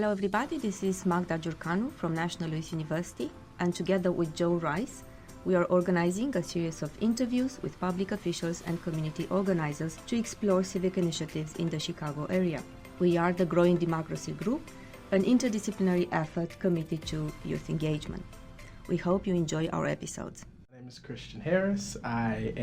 Hello everybody, this is Magda Giurcanu from National Louis University, and together with Joe Rice, we are organizing a series of interviews with public officials and community organizers to explore civic initiatives in the Chicago area. We are the Growing Democracy Group, an interdisciplinary effort committed to youth engagement. We hope you enjoy our episodes. My name is Christian Harris. I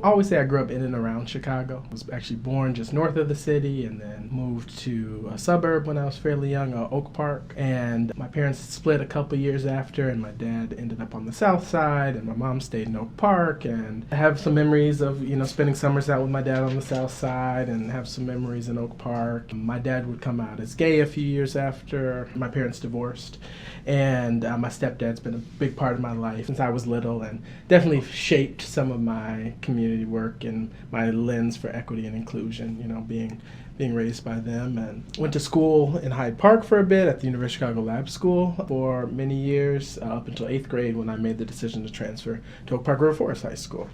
always say I grew up in and around Chicago. I was actually born just north of the city and then moved to a suburb when I was fairly young, Oak Park. And my parents split a couple years after, and my dad ended up on the south side, and my mom stayed in Oak Park. And I have some memories of, spending summers out with my dad on the south side, and have some memories in Oak Park. My dad would come out as gay a few years after my parents divorced. And my stepdad's been a big part of my life since I was little, and definitely shaped some of my community work and my lens for equity and inclusion, being raised by them. And went to school in Hyde Park for a bit at the University of Chicago Lab School for many years, up until 8th grade when I made the decision to transfer to Oak Park River Forest High School.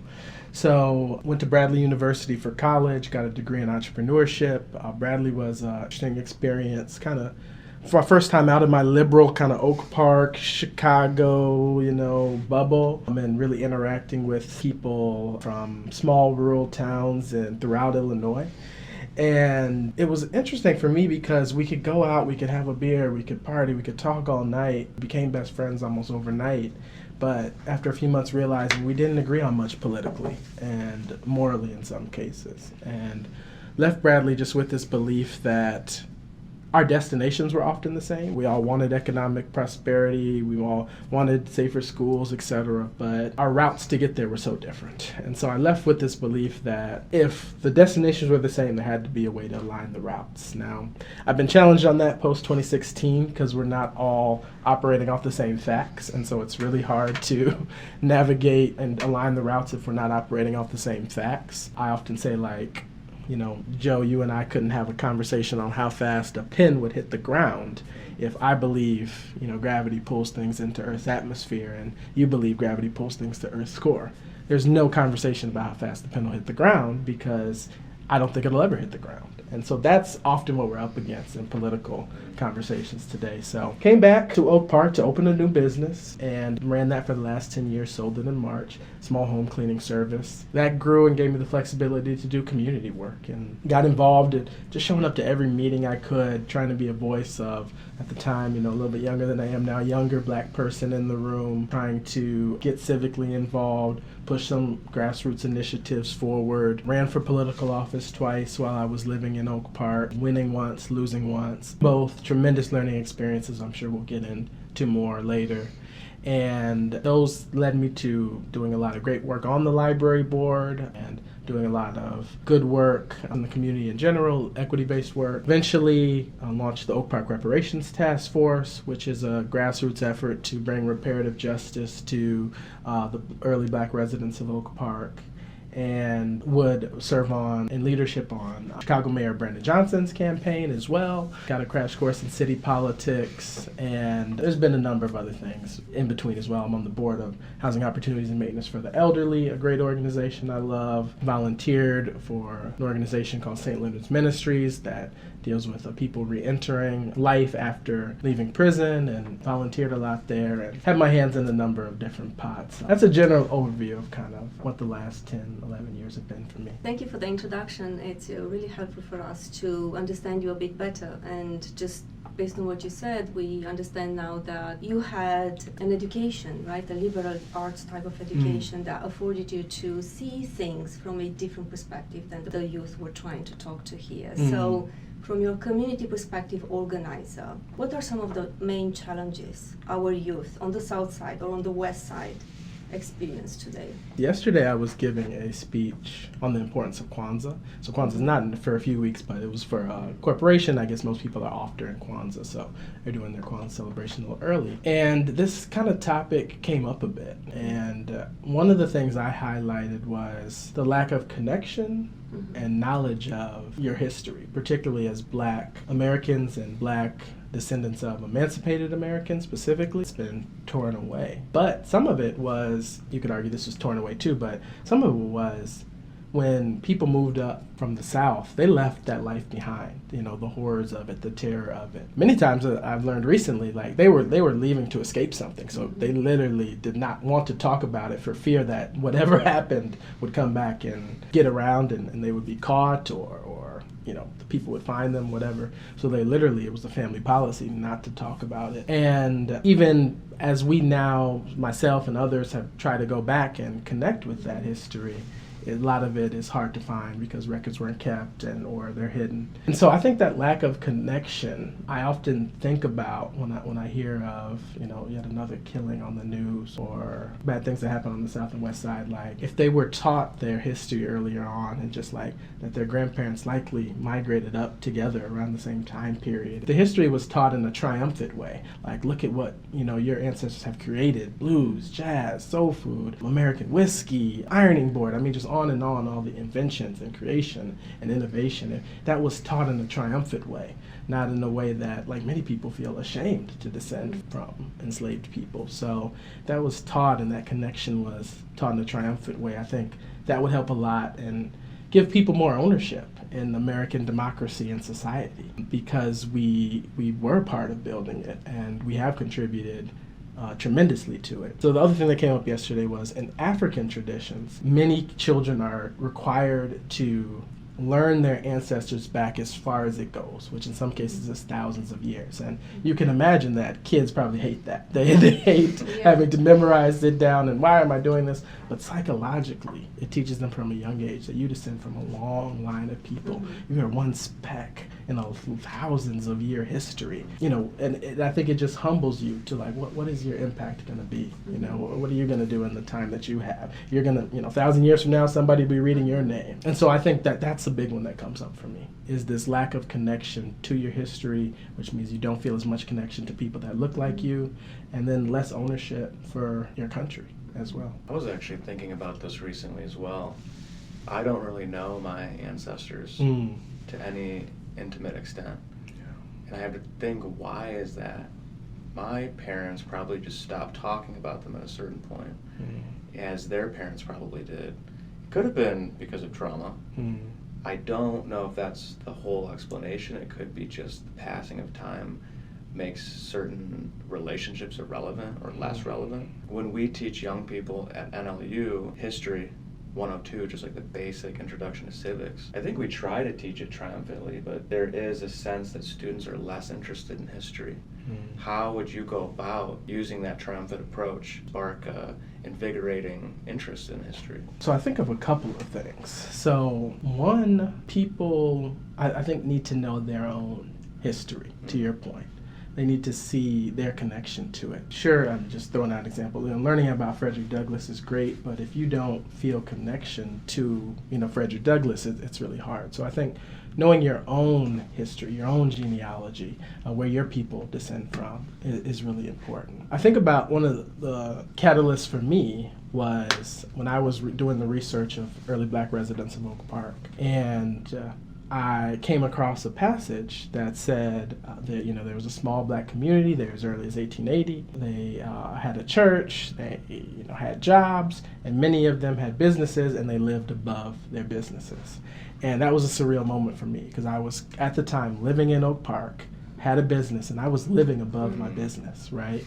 So went to Bradley University for college, got a degree in entrepreneurship. Bradley was an interesting experience, kind of for my first time out of my liberal kind of Oak Park, Chicago, bubble, and really interacting with people from small rural towns and throughout Illinois. And it was interesting for me because we could go out, we could have a beer, we could party, we could talk all night, became best friends almost overnight. But after a few months realizing we didn't agree on much politically and morally in some cases. And left Bradley just with this belief that our destinations were often the same. We all wanted economic prosperity, we all wanted safer schools, etc., but our routes to get there were so different. And so I left with this belief that if the destinations were the same, there had to be a way to align the routes. Now, I've been challenged on that post-2016 because we're not all operating off the same facts, and so it's really hard to navigate and align the routes if we're not operating off the same facts. I often say, Joe, you and I couldn't have a conversation on how fast a pin would hit the ground if I believe, gravity pulls things into Earth's atmosphere and you believe gravity pulls things to Earth's core. There's no conversation about how fast the pin will hit the ground because I don't think it'll ever hit the ground. And so that's often what we're up against in political conversations today. So came back to Oak Park to open a new business and ran that for the last 10 years, sold it in March, small home cleaning service. That grew and gave me the flexibility to do community work and got involved in just showing up to every meeting I could, trying to be a voice of, at the time, a little bit younger than I am now, younger black person in the room, trying to get civically involved, push some grassroots initiatives forward. Ran for political office twice while I was living in Oak Park, winning once, losing once. Both tremendous learning experiences I'm sure we'll get into more later. And those led me to doing a lot of great work on the library board and doing a lot of good work on the community in general, equity-based work. Eventually launched the Oak Park Reparations Task Force, which is a grassroots effort to bring reparative justice to the early black residents of Oak Park, and would serve in leadership on Chicago Mayor Brandon Johnson's campaign as well. Got a crash course in city politics, and there's been a number of other things in between as well. I'm on the board of Housing Opportunities and Maintenance for the Elderly, a great organization I love. Volunteered for an organization called St. Leonard's Ministries that deals with people re-entering life after leaving prison, and volunteered a lot there and had my hands in a number of different pots. That's a general overview of kind of what the last 10, 11 years have been for me. Thank you for the introduction. It's really helpful for us to understand you a bit better, and just based on what you said, we understand now that you had an education, right? A liberal arts type of education that afforded you to see things from a different perspective than the youth were trying to talk to here. So from your community perspective organizer, what are some of the main challenges our youth on the south side or on the west side experience today? Yesterday I was giving a speech on the importance of Kwanzaa. So Kwanzaa is not for a few weeks, but it was for a corporation. I guess most people are off during Kwanzaa, so they're doing their Kwanzaa celebration a little early. And this kind of topic came up a bit. And one of the things I highlighted was the lack of connection and knowledge of your history, particularly as Black Americans and Black descendants of emancipated Americans specifically. It's been torn away. But some of it was, you could argue this was torn away too, but some of it was when people moved up from the South, they left that life behind, the horrors of it, the terror of it. Many times I've learned recently, like they were leaving to escape something, so they literally did not want to talk about it for fear that whatever happened would come back and get around, and they would be caught, or the people would find them, whatever. So it was a family policy not to talk about it. And even as we now, myself and others, have tried to go back and connect with that history, a lot of it is hard to find because records weren't kept or they're hidden. And so I think that lack of connection, I often think about when I hear of, yet another killing on the news or bad things that happen on the South and West Side. Like, if they were taught their history earlier on, and just like that their grandparents likely migrated up together around the same time period. The history was taught in a triumphant way. Like, look at what, your ancestors have created: blues, jazz, soul food, American whiskey, ironing board. I mean, just on and on, all the inventions and creation and innovation. That was taught in a triumphant way, not in a way that, like, many people feel ashamed to descend from enslaved people. So that was taught, and that connection was taught in a triumphant way. I think that would help a lot and give people more ownership in American democracy and society, because we were part of building it, and we have contributed tremendously to it. So the other thing that came up yesterday was, in African traditions, many children are required to learn their ancestors back as far as it goes, which in some cases is thousands of years. And you can imagine that kids probably hate that. They hate having to memorize it down, and why am I doing this? But psychologically, it teaches them from a young age that you descend from a long line of people. You are one speck in a thousands of year history. And I think it just humbles you to, like, what is your impact going to be? What are you going to do in the time that you have? You're going to, 1,000 years from now, somebody will be reading your name. And so I think that's a big one that comes up for me, is this lack of connection to your history, which means you don't feel as much connection to people that look like you, and then less ownership for your country as well. I was actually thinking about this recently as well. I don't really know my ancestors to any intimate extent. Yeah. And I have to think, why is that? My parents probably just stopped talking about them at a certain point, as their parents probably did. It could have been because of trauma. I don't know if that's the whole explanation. It could be just the passing of time makes certain relationships irrelevant or less relevant. When we teach young people at NLU history 102, just like the basic introduction to civics, I think we try to teach it triumphantly, but there is a sense that students are less interested in history. How would you go about using that triumphant approach to spark invigorating interest in history? So I think of a couple of things. So one, people I think need to know their own history, to your point. They need to see their connection to it. Sure, I'm just throwing out an example. Learning about Frederick Douglass is great, but if you don't feel connection to, Frederick Douglass, it's really hard. So I think knowing your own history, your own genealogy, where your people descend from, is really important. I think about one of the catalysts for me was when I was doing the research of early Black residents of Oak Park, and I came across a passage that said that there was a small Black community there as early as 1880. They had a church, they had jobs, and many of them had businesses, and they lived above their businesses. And that was a surreal moment for me, because I was at the time living in Oak Park, had a business, and I was living above my business, right?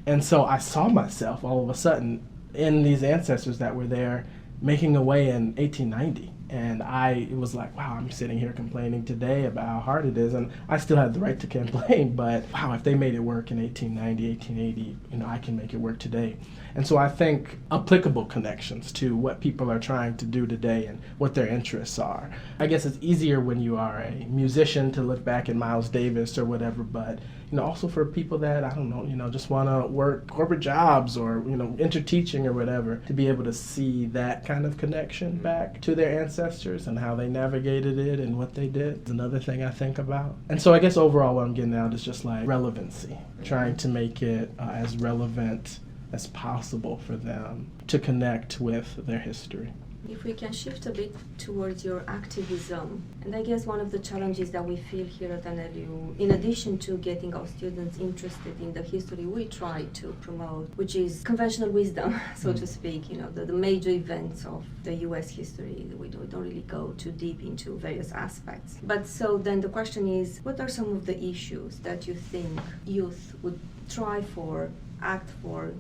And so I saw myself all of a sudden in these ancestors that were there making a way in 1890. And it was like, wow, I'm sitting here complaining today about how hard it is, and I still had the right to complain, but wow, if they made it work in 1890, 1880, I can make it work today. And so I think applicable connections to what people are trying to do today and what their interests are. I guess it's easier when you are a musician to look back at Miles Davis or whatever, but also for people that, I don't know, just want to work corporate jobs or, enter teaching or whatever, to be able to see that kind of connection back to their ancestors and how they navigated it and what they did is another thing I think about. And so I guess overall what I'm getting at is just like relevancy, trying to make it as relevant as possible for them to connect with their history. If we can shift a bit towards your activism, and I guess one of the challenges that we feel here at NLU, in addition to getting our students interested in the history we try to promote, which is conventional wisdom, so to speak, the major events of the US history, we don't really go too deep into various aspects. But so then the question is, what are some of the issues that you think youth would try for, act for,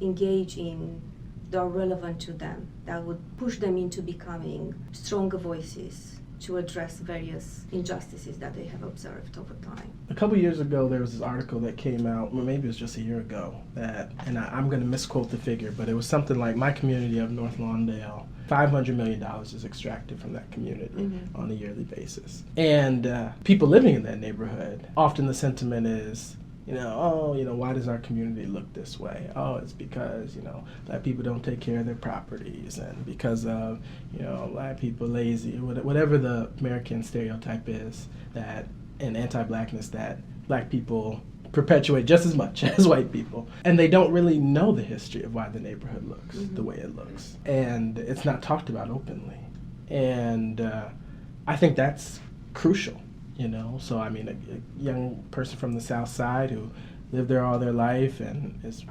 engage in, that are relevant to them, that would push them into becoming stronger voices to address various injustices that they have observed over time? A couple years ago, there was this article that came out, or maybe it was just a year ago, I'm going to misquote the figure, but it was something like my community of North Lawndale, $500 million is extracted from that community on a yearly basis. And people living in that neighborhood, often the sentiment is, why does our community look this way? Oh, it's because, black people don't take care of their properties, and because of, black people lazy, whatever the American stereotype is, that in anti-blackness, that black people perpetuate just as much as white people. And they don't really know the history of why the neighborhood looks the way it looks. And it's not talked about openly. And I think that's crucial. So I mean, a young person from the South Side who lived there all their life and is,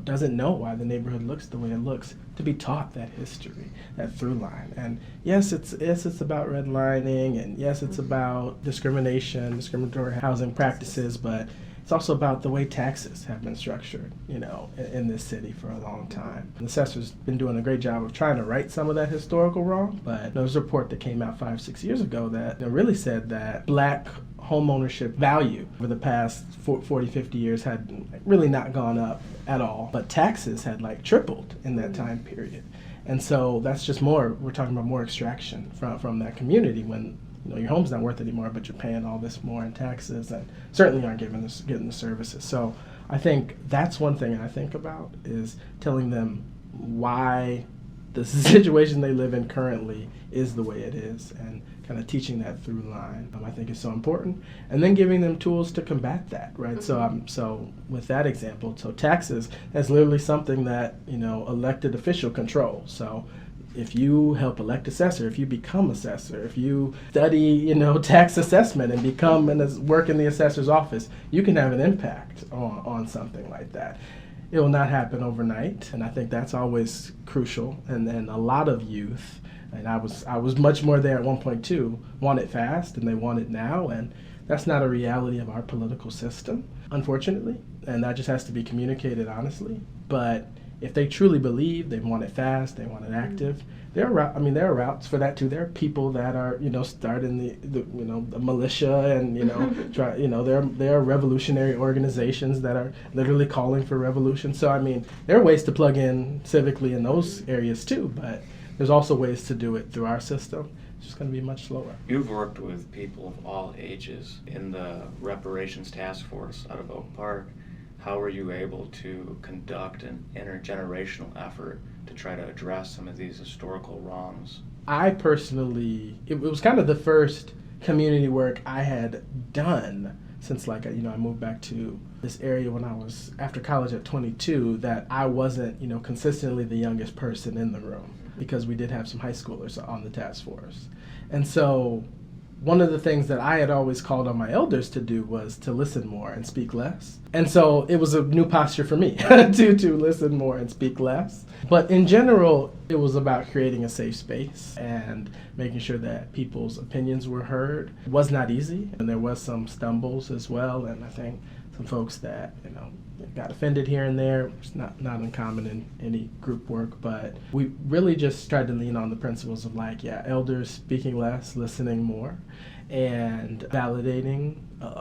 doesn't know why the neighborhood looks the way it looks, to be taught that history, that through line. And yes, it's about redlining, and yes, it's about discriminatory housing practices, but it's also about the way taxes have been structured, in this city for a long time. The assessor's been doing a great job of trying to right some of that historical wrong, but there was a report that came out 5-6 years ago that really said that black home ownership value over the past 40-50 years had really not gone up at all, but taxes had tripled in that time period. And so that's just we're talking about more extraction from that community when your home's not worth anymore, but you're paying all this more in taxes and certainly aren't getting the services. So I think that's one thing I think about, is telling them why the situation they live in currently is the way it is, and kind of teaching that through line, I think is so important. And then giving them tools to combat that, right? So with that example, so taxes, that's literally something that, elected official controls. So if you help elect assessor, if you become assessor, if you study, tax assessment and become and work in the assessor's office, you can have an impact on something like that. It will not happen overnight, and I think that's always crucial. And then a lot of youth, and I was much more there at one point too, want it fast and they want it now, and that's not a reality of our political system, unfortunately, and that just has to be communicated honestly. But if they truly believe they want it fast, they want it active, there are routes for that too. There are people that are, starting the militia and, there are revolutionary organizations that are literally calling for revolution. So, there are ways to plug in civically in those areas too, but there's also ways to do it through our system. It's just going to be much slower. You've worked with people of all ages in the Reparations Task Force out of Oak Park. How were you able to conduct an intergenerational effort to try to address some of these historical wrongs? I personally, it was kind of the first community work I had done since I moved back to this area when I was after college at 22, that I wasn't, consistently the youngest person in the room, because we did have some high schoolers on the task force. And so one of the things that I had always called on my elders to do was to listen more and speak less. And so it was a new posture for me to listen more and speak less. But in general, it was about creating a safe space and making sure that people's opinions were heard. It was not easy, and there was some stumbles as well, and I think some folks that, got offended here and there. It's not uncommon in any group work, but we really just tried to lean on the principles of elders speaking less, listening more, and validating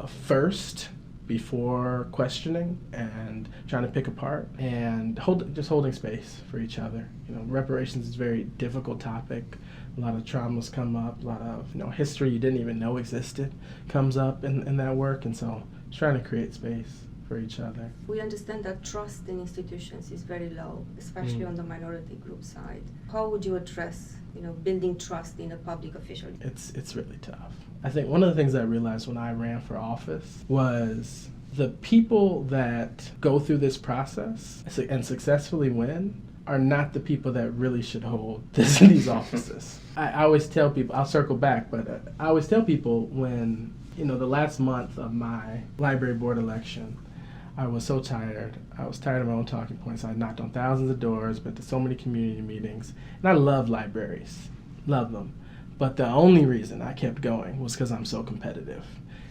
first before questioning and trying to pick apart, and holding space for each other. Reparations is a very difficult topic. A lot of traumas come up, a lot of history you didn't even know existed comes up in that work, and so just trying to create space for each other. We understand that trust in institutions is very low, especially on the minority group side. How would you address, building trust in a public official? It's really tough. I think one of the things I realized when I ran for office was the people that go through this process and successfully win are not the people that really should hold these offices. I always tell people, I'll circle back, but I always tell people when, the last month of my library board election, I was so tired. I was tired of my own talking points. I knocked on thousands of doors, been to so many community meetings. And I love libraries, love them. But the only reason I kept going was because I'm so competitive.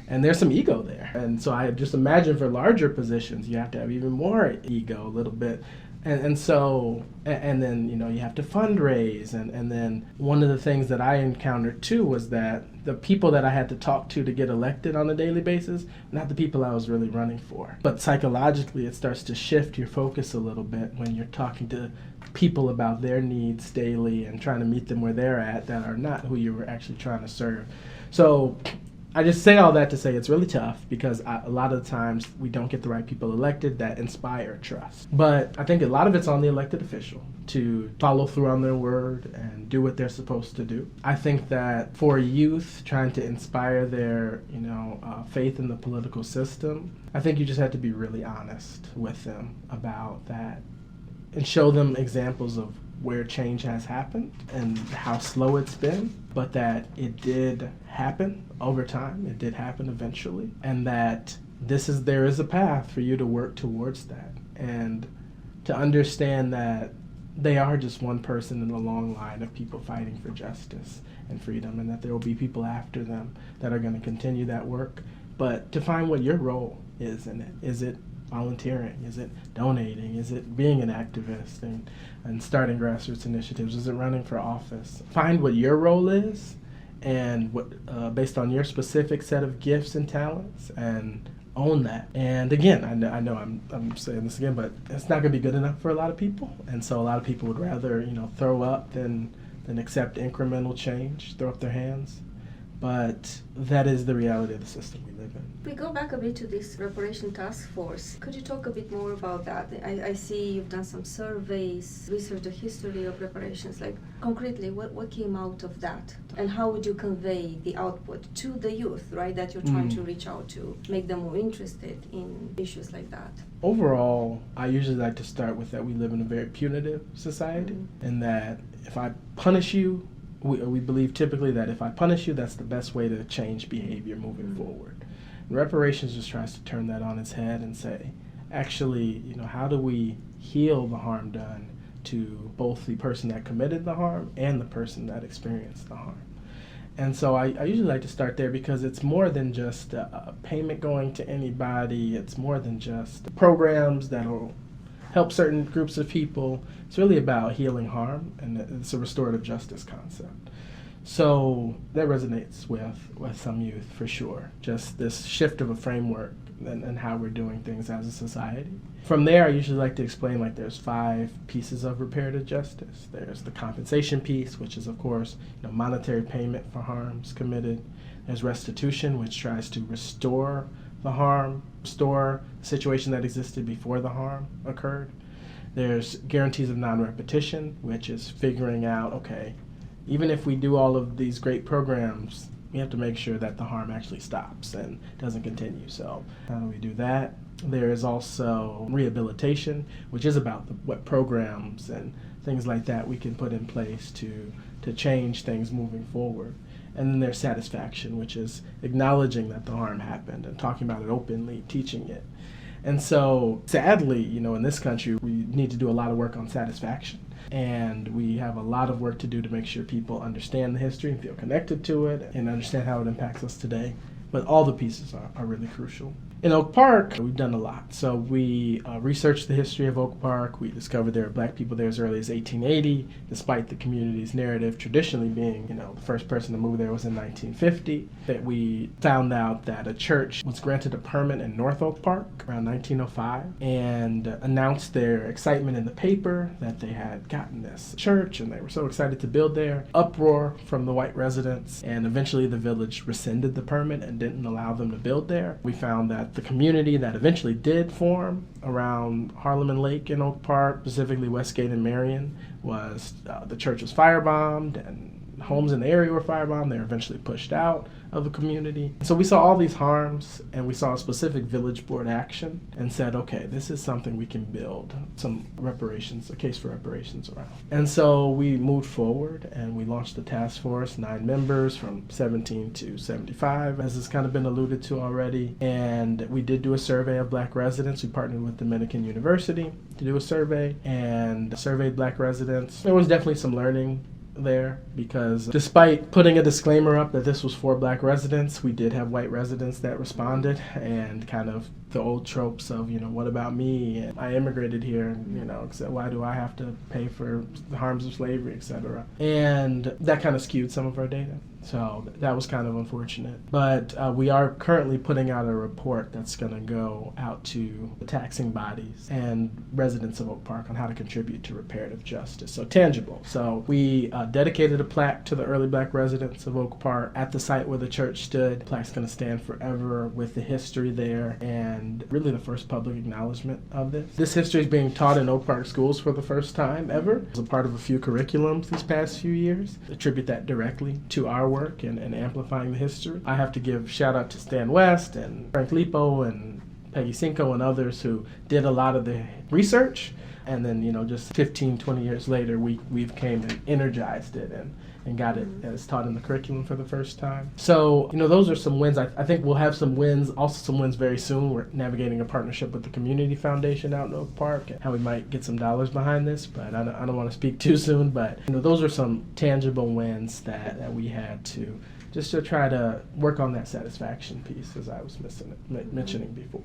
And there's some ego there. And so I just imagine for larger positions, you have to have even more ego a little bit. And then, you have to fundraise. And then one of the things that I encountered too was that the people that I had to talk to get elected on a daily basis, not the people I was really running for. But psychologically, it starts to shift your focus a little bit when you're talking to people about their needs daily and trying to meet them where they're at that are not who you were actually trying to serve. So I just say all that to say it's really tough because a lot of the times we don't get the right people elected that inspire trust. But I think a lot of it's on the elected official to follow through on their word and do what they're supposed to do. I think that for youth trying to inspire their, faith in the political system, I think you just have to be really honest with them about that and show them examples of where change has happened and how slow it's been, but that it did happen over time, it did happen eventually, and that there is a path for you to work towards that, and to understand that they are just one person in a long line of people fighting for justice and freedom, and that there will be people after them that are going to continue that work, but to find what your role is in it. Is it volunteering? Is it donating? Is it being an activist and starting grassroots initiatives? Is it running for office? Find what your role is and what based on your specific set of gifts and talents, and own that. And again, I know I'm saying this again, but it's not going to be good enough for a lot of people. And so a lot of people would rather throw up than accept incremental change, throw up their hands. But that is the reality of the system we live in. We go back a bit to this reparation task force. Could you talk a bit more about that? I see you've done some surveys, researched the history of reparations. Like, concretely, what came out of that? And how would you convey the output to the youth, right, that you're trying to reach out to, make them more interested in issues like that? Overall, I usually like to start with that we live in a very punitive society, and that if I punish you, we believe typically that if I punish you, that's the best way to change behavior moving forward. And reparations just tries to turn that on its head and say, actually, how do we heal the harm done to both the person that committed the harm and the person that experienced the harm? And so I usually like to start there because it's more than just a payment going to anybody. It's more than just programs that'll help certain groups of people. It's really about healing harm, and it's a restorative justice concept. So that resonates with some youth for sure, just this shift of a framework and how we're doing things as a society. From there, I usually like to explain there's 5 pieces of reparative justice. There's the compensation piece, which is of course monetary payment for harms committed. There's restitution, which tries to restore the harm, restore the situation that existed before the harm occurred. There's guarantees of non-repetition, which is figuring out, okay, even if we do all of these great programs, we have to make sure that the harm actually stops and doesn't continue. So how do we do that? There is also rehabilitation, which is about what programs and things like that we can put in place to change things moving forward. And then there's satisfaction, which is acknowledging that the harm happened and talking about it openly, teaching it. And so, sadly, in this country, we need to do a lot of work on satisfaction. And we have a lot of work to do to make sure people understand the history and feel connected to it and understand how it impacts us today. But all the pieces are really crucial. In Oak Park, we've done a lot. So we researched the history of Oak Park. We discovered there were black people there as early as 1880, despite the community's narrative traditionally being, the first person to move there was in 1950. That we found out that a church was granted a permit in North Oak Park around 1905 and announced their excitement in the paper that they had gotten this church and they were so excited to build there. Uproar from the white residents, and eventually the village rescinded the permit and didn't allow them to build there. We found that the community that eventually did form around Harlem and Lake in Oak Park, specifically Westgate and Marion, was the church was firebombed and homes in the area were firebombed. They were eventually pushed out of the community. So we saw all these harms, and we saw a specific village board action and said, okay, this is something we can build some reparations, a case for reparations around. And so we moved forward and we launched the task force, 9 members from 17 to 75, as has kind of been alluded to already. And we did do a survey of Black residents. We partnered with Dominican University to do a survey and surveyed Black residents. There was definitely some learning there, because despite putting a disclaimer up that this was for Black residents, we did have white residents that responded, and kind of the old tropes of, what about me? And I immigrated here, and, so why do I have to pay for the harms of slavery, etc. And that kind of skewed some of our data. So that was kind of unfortunate. But we are currently putting out a report that's going to go out to the taxing bodies and residents of Oak Park on how to contribute to reparative justice. So tangible. So we dedicated a plaque to the early Black residents of Oak Park at the site where the church stood. The plaque's going to stand forever with the history there, and really the first public acknowledgement of this. This history is being taught in Oak Park schools for the first time ever. It's a part of a few curriculums these past few years. Attribute that directly to our work and amplifying the history. I have to give shout out to Stan West and Frank Lipo and Peggy Cinco and others who did a lot of the research. And then, just 15, 20 years later, we've came and energized it and got it as taught in the curriculum for the first time. So, those are some wins. I think we'll have some wins, also some wins very soon. We're navigating a partnership with the Community Foundation out in Oak Park and how we might get some dollars behind this, but I don't want to speak too soon. But, those are some tangible wins that we had just to try to work on that satisfaction piece, as I was mentioning before.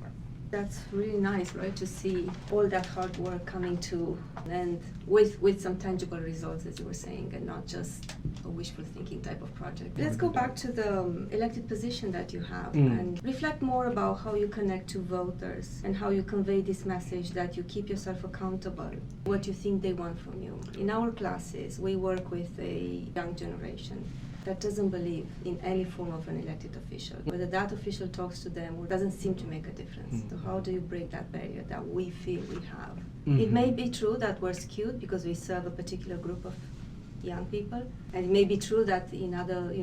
That's really nice, right, to see all that hard work coming to end with some tangible results, as you were saying, and not just a wishful thinking type of project. Let's go back to the elected position that you have and reflect more about how you connect to voters and how you convey this message that you keep yourself accountable, what you think they want from you. In our classes, we work with a young generation that doesn't believe in any form of an elected official. Whether that official talks to them or doesn't seem to make a difference. So how do you break that barrier that we feel we have? It may be true that we're skewed because we serve a particular group of young people, and it may be true that in other,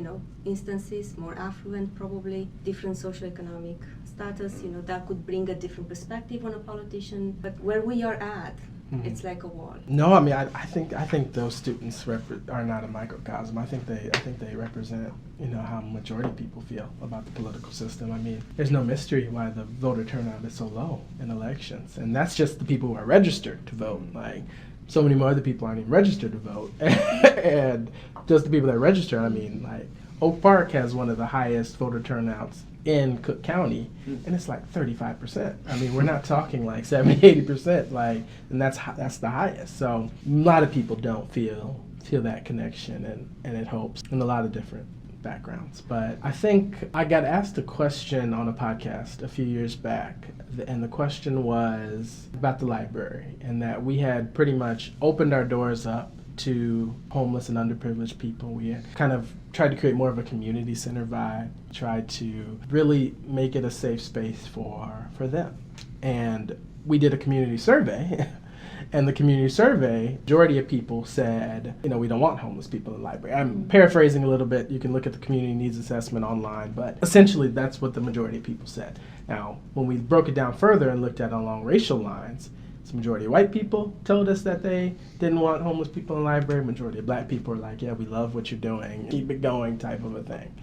instances, more affluent, probably different socioeconomic status, that could bring a different perspective on a politician. But where we are at, it's like a wall. No, I think those students are not a microcosm. I think they represent, how majority people feel about the political system. There's no mystery why the voter turnout is so low in elections, and that's just the people who are registered to vote. Like, so many more other people aren't even registered to vote, and just the people that register. Oak Park has one of the highest voter turnouts in Cook County, and it's like 35%. We're not talking like 70-80%, and that's the highest. So a lot of people don't feel that connection, and it helps in a lot of different backgrounds. But I think I got asked a question on a podcast a few years back, and the question was about the library, and that we had pretty much opened our doors up to homeless and underprivileged people. We kind of tried to create more of a community center vibe, tried to really make it a safe space for them. And we did a community survey, and the community survey, majority of people said, we don't want homeless people in the library. I'm paraphrasing a little bit. You can look at the community needs assessment online, but essentially that's what the majority of people said. Now, when we broke it down further and looked at it along racial lines, the majority of white people told us that they didn't want homeless people in the library. Majority of Black people were like, yeah, we love what you're doing, keep it going type of a thing.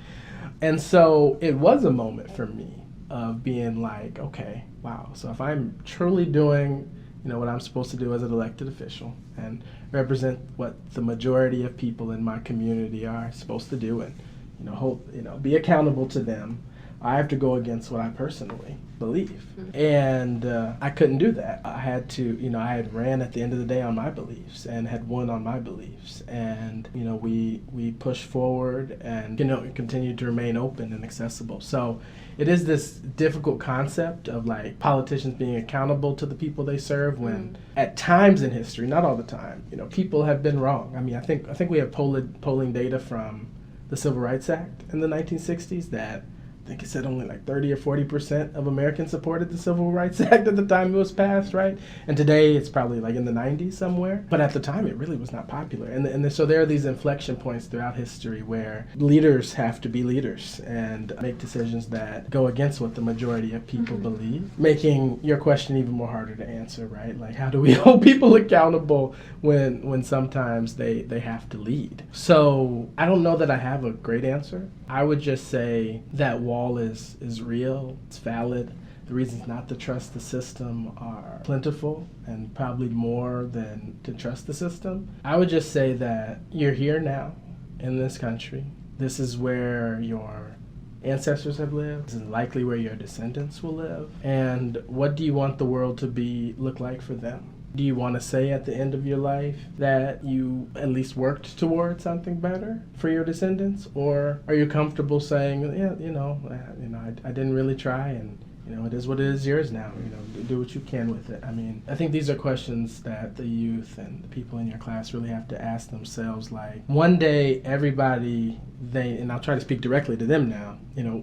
And so it was a moment for me of being like, okay, wow, so if I'm truly doing what I'm supposed to do as an elected official and represent what the majority of people in my community are supposed to do, and be accountable to them, I have to go against what I personally believe. And I couldn't do that. I had to, I had ran at the end of the day on my beliefs and had won on my beliefs. And, we pushed forward and, continued to remain open and accessible. So it is this difficult concept of politicians being accountable to the people they serve when at times in history, not all the time, people have been wrong. I think we have polling data from the Civil Rights Act in the 1960s that I think it said only like 30 or 40% of Americans supported the Civil Rights Act at the time it was passed, right? And today it's probably like in the 90s somewhere. But at the time it really was not popular. And so there are these inflection points throughout history where leaders have to be leaders and make decisions that go against what the majority of people believe, making your question even more harder to answer, right? Like, how do we hold people accountable when sometimes they have to lead? So I don't know that I have a great answer. I would just say that wall is real, it's valid. The reasons not to trust the system are plentiful and probably more than to trust the system. I would just say that you're here now in this country. This is where your ancestors have lived. This is likely where your descendants will live. And what do you want the world to look like for them? Do you want to say at the end of your life that you at least worked towards something better for your descendants? Or are you comfortable saying, I didn't really try, and it is what it is, yours now. Do what you can with it. I mean, I think these are questions that the youth and the people in your class really have to ask themselves. Like, one day everybody, and I'll try to speak directly to them now,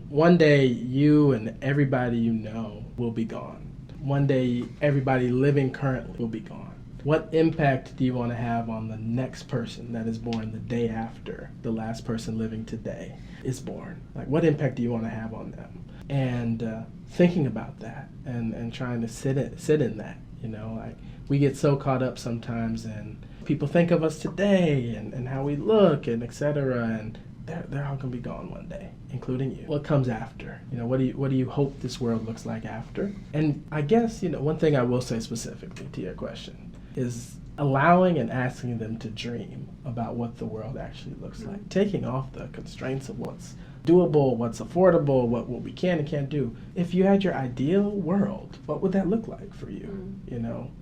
one day you and everybody you know will be gone. One day everybody living currently will be gone. What impact do you want to have on the next person that is born the day after the last person living today is born? Like, what impact do you want to have on them? And thinking about that and trying to sit in that, like, we get so caught up sometimes in people think of us today and how we look and et cetera, and they're all gonna be gone one day, including you. What comes after? What do you hope this world looks like after? And I guess, one thing I will say specifically to your question is allowing and asking them to dream about what the world actually looks like. Taking off the constraints of what's doable, what's affordable, what we can and can't do. If you had your ideal world, what would that look like for you?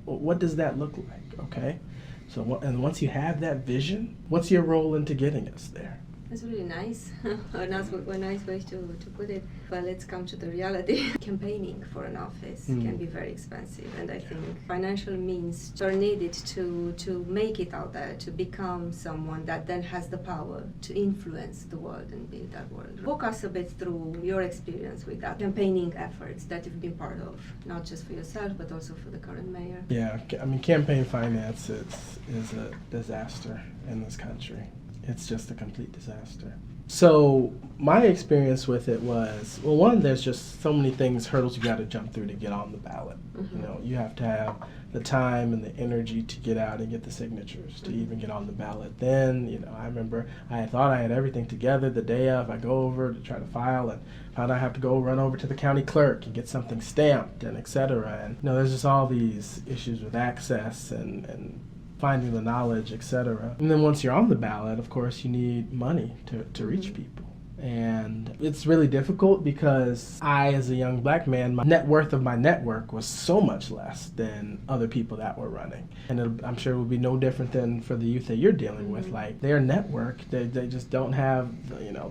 What does that look like? Okay. So, and once you have that vision, what's your role into getting us there? That's really nice. a nice way to put it. But let's come to the reality. Campaigning for an office can be very expensive, and I think financial means are needed to make it out there, to become someone that then has the power to influence the world and build that world. Walk us a bit through your experience with that campaigning efforts that you've been part of, not just for yourself, but also for the current mayor. Yeah, I mean, campaign finance is a disaster in this country. It's just a complete disaster. So my experience with it was, well, one, there's just so many hurdles you got to jump through to get on the ballot. You have to have the time and the energy to get out and get the signatures to even get on the ballot. Then, I remember I thought I had everything together the day of. I go over to try to file and found I have to go run over to the county clerk and get something stamped and et cetera. And, there's just all these issues with access and finding the knowledge, etc. And then once you're on the ballot, of course, you need money to reach people. And it's really difficult because I, as a young black man, my net worth of my network was so much less than other people that were running. And I'm sure it would be no different than for the youth that you're dealing with. Like, their network, they just don't have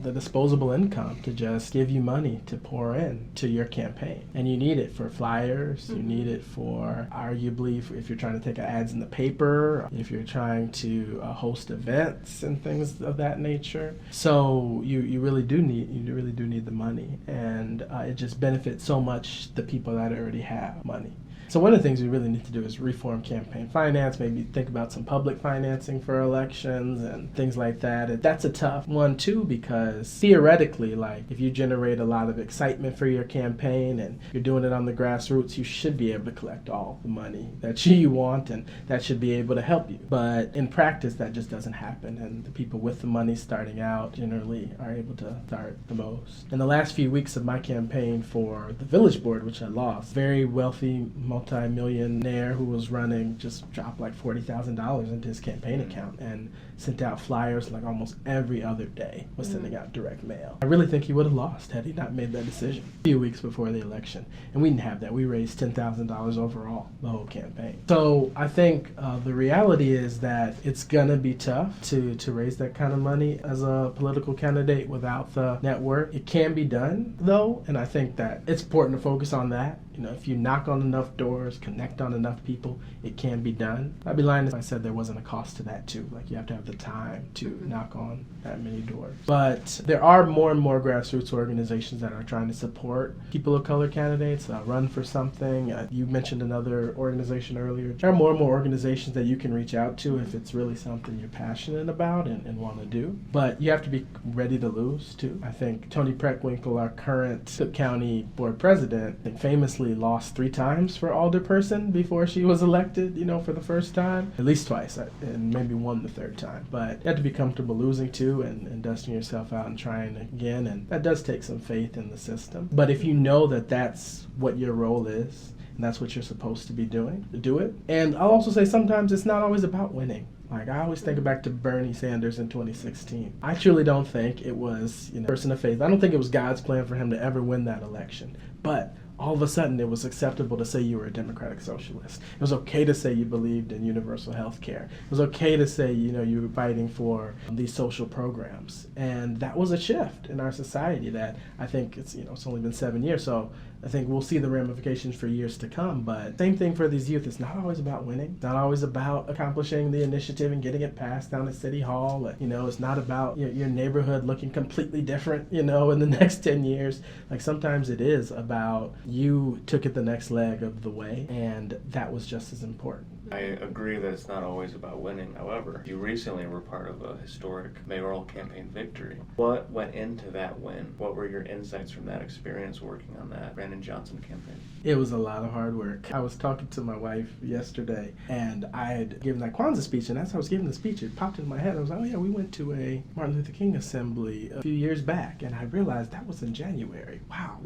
the disposable income to just give you money to pour in to your campaign. And you need it for flyers, you need it for, arguably, if you're trying to take ads in the paper, if you're trying to host events and things of that nature. So you really do need the money, and it just benefits so much the people that already have money. So one of the things we really need to do is reform campaign finance, maybe think about some public financing for elections and things like that. And that's a tough one too, because theoretically, like, if you generate a lot of excitement for your campaign and you're doing it on the grassroots, you should be able to collect all the money that you want, and that should be able to help you. But in practice, that just doesn't happen, and the people with the money starting out generally are able to start the most. In the last few weeks of my campaign for the village board, which I lost, very wealthy multi-millionaire who was running just dropped like $40,000 into his campaign account and sent out flyers like almost every other day, was sending out direct mail. I really think he would have lost had he not made that decision a few weeks before the election. And we didn't have that. We raised $10,000 overall, the whole campaign. So I think the reality is that it's going to be tough to raise that kind of money as a political candidate without the network. It can be done, though, and I think that it's important to focus on that If you knock on enough doors, connect on enough people, it can be done. I'd be lying if I said there wasn't a cost to that too. Like, you have to have the time to knock on that many doors. But there are more and more grassroots organizations that are trying to support people of color candidates, run for something. You mentioned another organization earlier. There are more and more organizations that you can reach out to if it's really something you're passionate about and want to do. But you have to be ready to lose too. I think Toni Preckwinkle, our current Cook County board president, famously lost 3 times for alderperson before she was elected, for the first time. At least twice, and maybe won the 3rd time. But you have to be comfortable losing too and dusting yourself out and trying again. And that does take some faith in the system. But if you know that that's what your role is, and that's what you're supposed to be doing, do it. And I'll also say sometimes it's not always about winning. Like, I always think back to Bernie Sanders in 2016. I truly don't think it was, person of faith. I don't think it was God's plan for him to ever win that election. But all of a sudden, it was acceptable to say you were a democratic socialist. It was okay to say you believed in universal health care. It was okay to say, you were fighting for these social programs. And that was a shift in our society that I think it's only been 7 years. So I think we'll see the ramifications for years to come. But same thing for these youth. It's not always about winning. It's not always about accomplishing the initiative and getting it passed down at City Hall. It's not about your neighborhood looking completely different, in the next 10 years. Like, sometimes it is about you took it the next leg of the way, and that was just as important. I agree that it's not always about winning. However, you recently were part of a historic mayoral campaign victory. What went into that win? What were your insights from that experience working on that Brandon Johnson campaign? It was a lot of hard work. I was talking to my wife yesterday, and I had given that Kwanzaa speech, and as I was giving the speech, it popped into my head. I was like, oh yeah, we went to a Martin Luther King assembly a few years back, and I realized that was in January. Wow,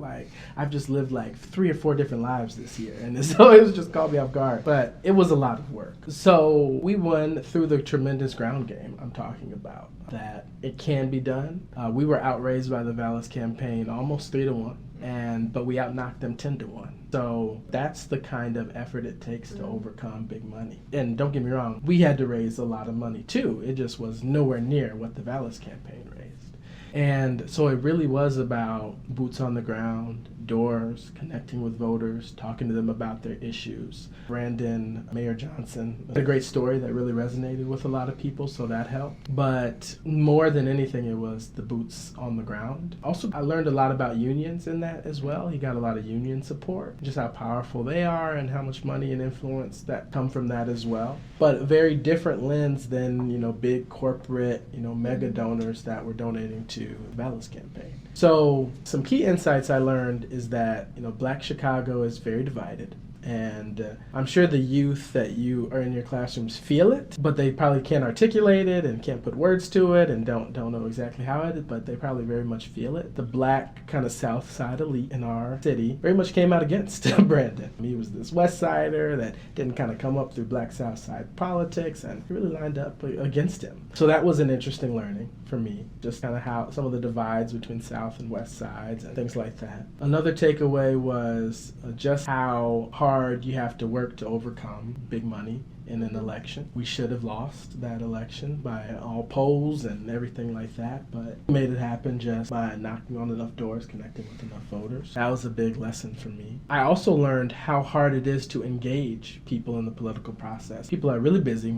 I've just lived 3 or 4 different lives this year, and so it was just caught me off guard. But it was a lot of work. So we won through the tremendous ground game I'm talking about, that it can be done. We were outraised by the Vallis campaign almost 3-1, but we outknocked them 10-1. So that's the kind of effort it takes to overcome big money. And don't get me wrong, we had to raise a lot of money too. It just was nowhere near what the Vallis campaign raised. And so it really was about boots on the ground, doors, connecting with voters, talking to them about their issues. Brandon, Mayor Johnson, had a great story that really resonated with a lot of people, so that helped. But more than anything, it was the boots on the ground. Also, I learned a lot about unions in that as well. He got a lot of union support, just how powerful they are and how much money and influence that come from that as well. But a very different lens than, big corporate, mega donors that were donating to the Vallis campaign. So some key insights I learned is that, Black Chicago is very divided. And I'm sure the youth that you are in your classrooms feel it, but they probably can't articulate it and can't put words to it and don't know exactly how it is, but they probably very much feel it. The Black kind of South Side elite in our city very much came out against Brandon. He was this West Sider that didn't kind of come up through Black South Side politics, and he really lined up against him. So that was an interesting learning for me, just kind of how some of the divides between South and West Sides and things like that. Another takeaway was just how hard you have to work to overcome big money in an election. We should have lost that election by all polls and everything like that, but we made it happen just by knocking on enough doors, connecting with enough voters. That was a big lesson for me. I also learned how hard it is to engage people in the political process. People are really busy,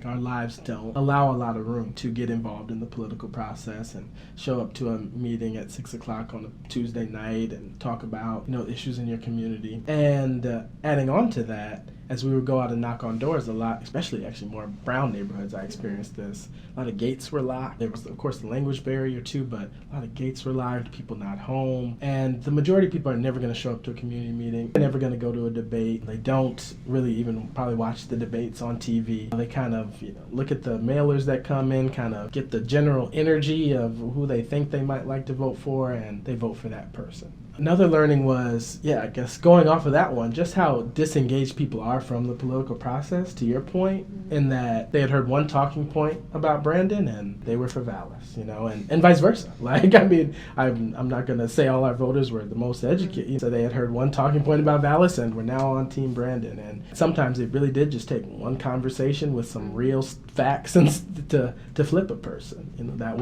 our lives don't allow a lot of room to get involved in the political process and show up to a meeting at 6 o'clock on a Tuesday night and talk about, issues in your community. And adding on to that, as we would go out and knock on doors a lot, especially actually more brown neighborhoods, I experienced this. A lot of gates were locked. There was, of course, the language barrier too, but a lot of gates were locked, people not home. And the majority of people are never going to show up to a community meeting. They're never going to go to a debate. They don't really even probably watch the debates on TV. They kind of, look at the mailers that come in, kind of get the general energy of who they think they might like to vote for, and they vote for that person. Another learning was, I guess going off of that one, just how disengaged people are from the political process, to your point, in that they had heard one talking point about Brandon and they were for Vallis, and vice versa. I'm not going to say all our voters were the most educated. So they had heard one talking point about Vallis and we're now on Team Brandon. And sometimes it really did just take one conversation with some real facts and to flip a person. I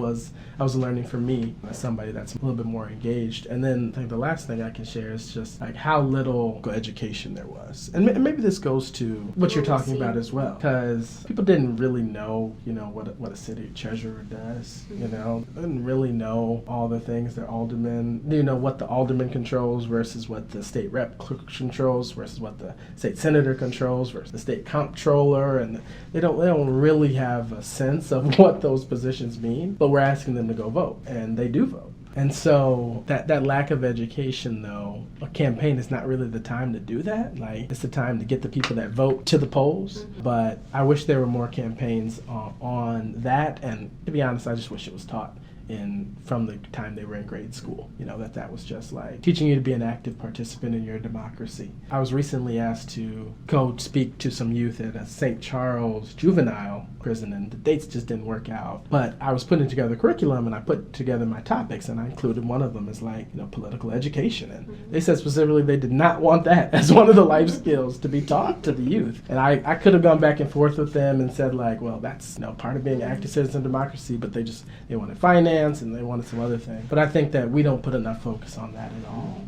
was learning for me as somebody that's a little bit more engaged. And then I think the last thing I can share is just like how little education there was. And maybe this goes to what you're talking about as well, because people didn't really know, what a city treasurer does, They didn't really know all the things that aldermen, what the alderman controls versus what the state rep controls versus what the state senator controls versus the state comptroller, and they don't really have a sense of what those positions mean, but we're asking them to go vote, and they do vote. And so that lack of education, though, a campaign is not really the time to do that. Like, it's the time to get the people that vote to the polls. But I wish there were more campaigns on that. And to be honest, I just wish it was taught from the time they were in grade school. That was just like teaching you to be an active participant in your democracy. I was recently asked to go speak to some youth at a St. Charles juvenile prison, and the dates just didn't work out. But I was putting together a curriculum, and I put together my topics, and I included one of them as political education. And they said specifically they did not want that as one of the life skills to be taught to the youth. And I could have gone back and forth with them and said that's part of being active citizen democracy, but they wanted finance and they wanted some other things. But I think that we don't put enough focus on that at all.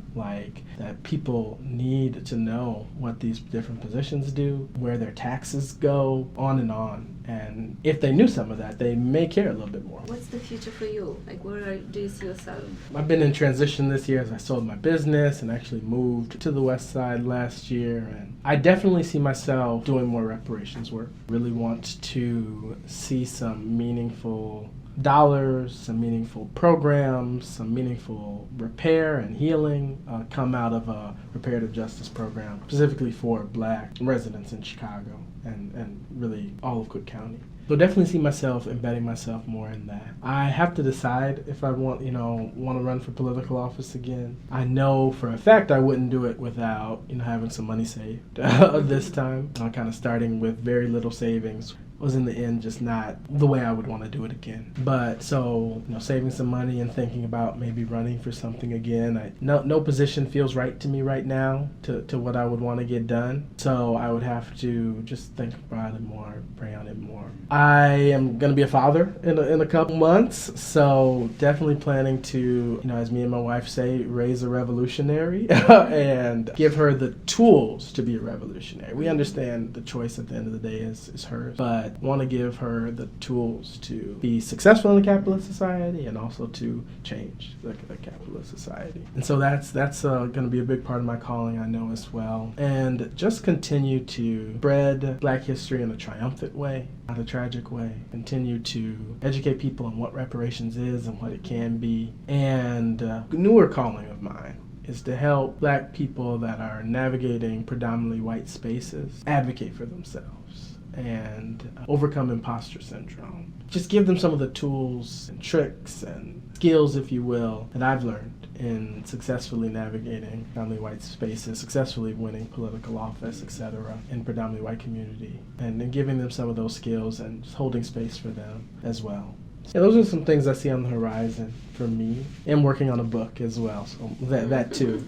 That people need to know what these different positions do, where their taxes go, on and on. And if they knew some of that, they may care a little bit more. What's the future for you? Where do you see yourself? I've been in transition this year as I sold my business and actually moved to the West Side last year. And I definitely see myself doing more reparations work. Really want to see some meaningful dollars, some meaningful programs, some meaningful repair and healing come out of a reparative justice program, specifically for Black residents in Chicago and really all of Cook County. So definitely see myself embedding myself more in that. I have to decide if I want to run for political office again. I know for a fact I wouldn't do it without having some money saved this time. Kind of starting with very little savings was in the end just not the way I would want to do it again. But so, saving some money and thinking about maybe running for something again. No position feels right to me right now to what I would want to get done. So I would have to just think about it more, pray on it more. I am going to be a father in a couple months, so definitely planning to, as me and my wife say, raise a revolutionary and give her the tools to be a revolutionary. We understand the choice at the end of the day is hers, but want to give her the tools to be successful in the capitalist society and also to change the capitalist society. And so that's going to be a big part of my calling, I know, as well. And just continue to spread Black history in a triumphant way, not a tragic way. Continue to educate people on what reparations is and what it can be. And a newer calling of mine is to help Black people that are navigating predominantly white spaces advocate for themselves and overcome imposter syndrome. Just give them some of the tools and tricks and skills, if you will, that I've learned in successfully navigating predominantly white spaces, successfully winning political office, etc., in predominantly white community, and then giving them some of those skills and just holding space for them as well. Yeah, those are some things I see on the horizon for me. And working on a book as well, so that too,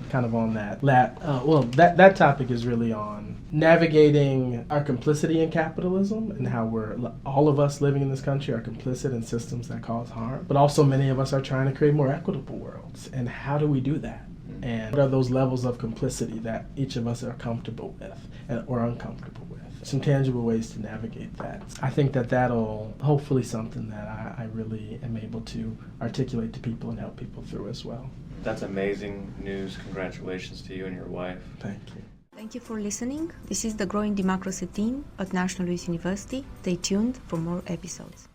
kind of on that. That topic is really on navigating our complicity in capitalism and how all of us living in this country are complicit in systems that cause harm. But also many of us are trying to create more equitable worlds. And how do we do that? And what are those levels of complicity that each of us are comfortable with or uncomfortable with? Some tangible ways to navigate that. I think that'll hopefully something that I really am able to articulate to people and help people through as well. That's amazing news. Congratulations to you and your wife. Thank you. Thank you for listening. This is the Growing Democracy team at National Youth University. Stay tuned for more episodes.